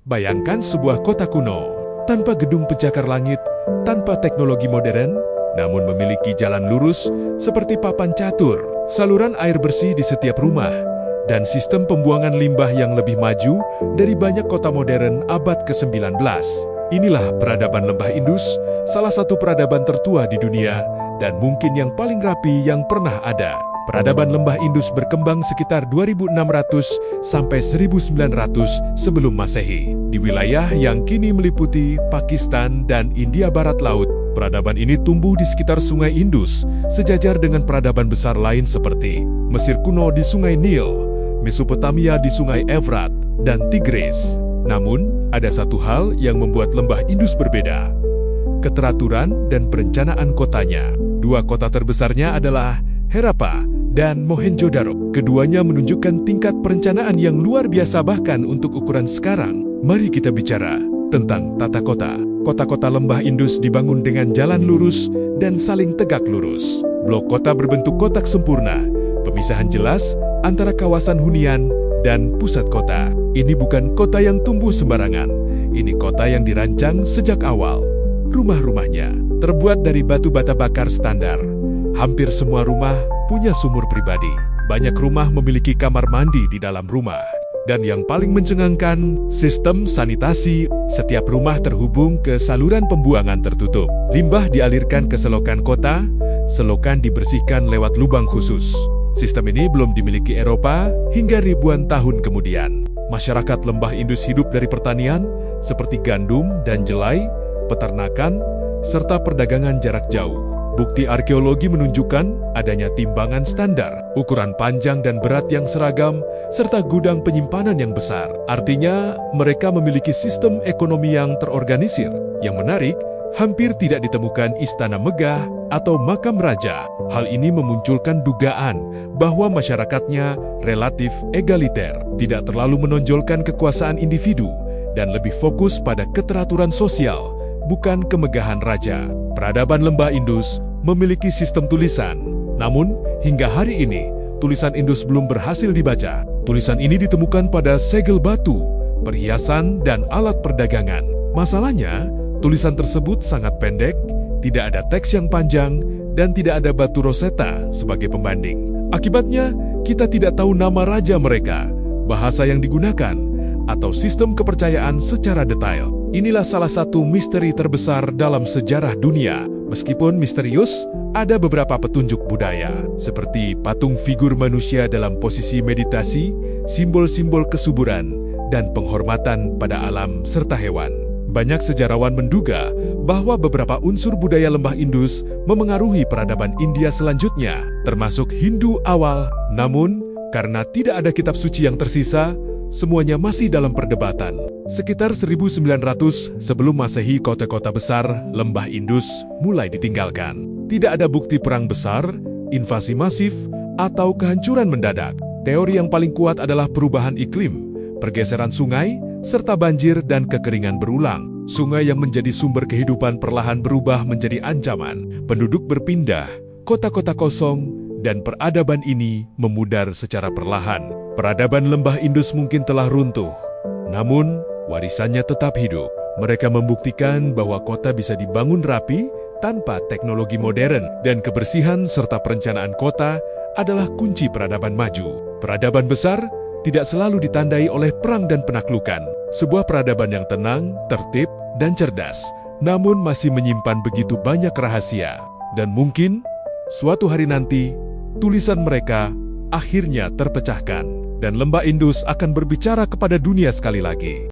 Bayangkan sebuah kota kuno, tanpa gedung pencakar langit, tanpa teknologi modern, namun memiliki jalan lurus seperti papan catur, saluran air bersih di setiap rumah, dan sistem pembuangan limbah yang lebih maju dari banyak kota modern abad ke-19. Inilah peradaban Lembah Indus, salah satu peradaban tertua di dunia, dan mungkin yang paling rapi yang pernah ada. Peradaban Lembah Indus berkembang sekitar 2600 sampai 1900 sebelum Masehi. Di wilayah yang kini meliputi Pakistan dan India Barat Laut, peradaban ini tumbuh di sekitar Sungai Indus, sejajar dengan peradaban besar lain seperti Mesir kuno di Sungai Nil, Mesopotamia di Sungai Efrat, dan Tigris. Namun, ada satu hal yang membuat Lembah Indus berbeda: keteraturan dan perencanaan kotanya. Dua kota terbesarnya adalah Harappa dan Mohenjo-daro. Keduanya menunjukkan tingkat perencanaan yang luar biasa bahkan untuk ukuran sekarang. Mari kita bicara tentang tata kota. Kota-kota Lembah Indus dibangun dengan jalan lurus dan saling tegak lurus. Blok kota berbentuk kotak sempurna, pemisahan jelas antara kawasan hunian dan pusat kota. Ini bukan kota yang tumbuh sembarangan. Ini kota yang dirancang sejak awal. Rumah-rumahnya terbuat dari batu bata bakar standar. Hampir semua rumah punya sumur pribadi. Banyak rumah memiliki kamar mandi di dalam rumah. Dan yang paling mencengangkan, sistem sanitasi. Setiap rumah terhubung ke saluran pembuangan tertutup. Limbah dialirkan ke selokan kota, selokan dibersihkan lewat lubang khusus. Sistem ini belum dimiliki Eropa hingga ribuan tahun kemudian. Masyarakat Lembah Indus hidup dari pertanian, seperti gandum dan jelai, peternakan, serta perdagangan jarak jauh. Bukti arkeologi menunjukkan adanya timbangan standar, ukuran panjang dan berat yang seragam, serta gudang penyimpanan yang besar. Artinya, mereka memiliki sistem ekonomi yang terorganisir. Yang menarik, hampir tidak ditemukan istana megah atau makam raja. Hal ini memunculkan dugaan bahwa masyarakatnya relatif egaliter, tidak terlalu menonjolkan kekuasaan individu, dan lebih fokus pada keteraturan sosial, bukan kemegahan raja. Peradaban Lembah Indus memiliki sistem tulisan. Namun, hingga hari ini, tulisan Indus belum berhasil dibaca. Tulisan ini ditemukan pada segel batu, perhiasan, dan alat perdagangan. Masalahnya, tulisan tersebut sangat pendek, tidak ada teks yang panjang, dan tidak ada batu Rosetta sebagai pembanding. Akibatnya, kita tidak tahu nama raja mereka, bahasa yang digunakan, atau sistem kepercayaan secara detail. Inilah salah satu misteri terbesar dalam sejarah dunia. Meskipun misterius, ada beberapa petunjuk budaya, seperti patung figur manusia dalam posisi meditasi, simbol-simbol kesuburan, dan penghormatan pada alam serta hewan. Banyak sejarawan menduga bahwa beberapa unsur budaya Lembah Indus memengaruhi peradaban India selanjutnya, termasuk Hindu awal. Namun, karena tidak ada kitab suci yang tersisa, semuanya masih dalam perdebatan. Sekitar 1900 sebelum Masehi, kota-kota besar Lembah Indus mulai ditinggalkan. Tidak ada bukti perang besar, invasi masif, atau kehancuran mendadak. Teori yang paling kuat adalah perubahan iklim, pergeseran sungai, serta banjir dan kekeringan berulang. Sungai yang menjadi sumber kehidupan perlahan berubah menjadi ancaman. Penduduk berpindah, kota-kota kosong, dan peradaban ini memudar secara perlahan. Peradaban Lembah Indus mungkin telah runtuh, namun warisannya tetap hidup. Mereka membuktikan bahwa kota bisa dibangun rapi tanpa teknologi modern, dan kebersihan serta perencanaan kota adalah kunci peradaban maju. Peradaban besar tidak selalu ditandai oleh perang dan penaklukan. Sebuah peradaban yang tenang, tertib, dan cerdas, namun masih menyimpan begitu banyak rahasia. Dan mungkin suatu hari nanti, tulisan mereka akhirnya terpecahkan, dan Lembah Indus akan berbicara kepada dunia sekali lagi.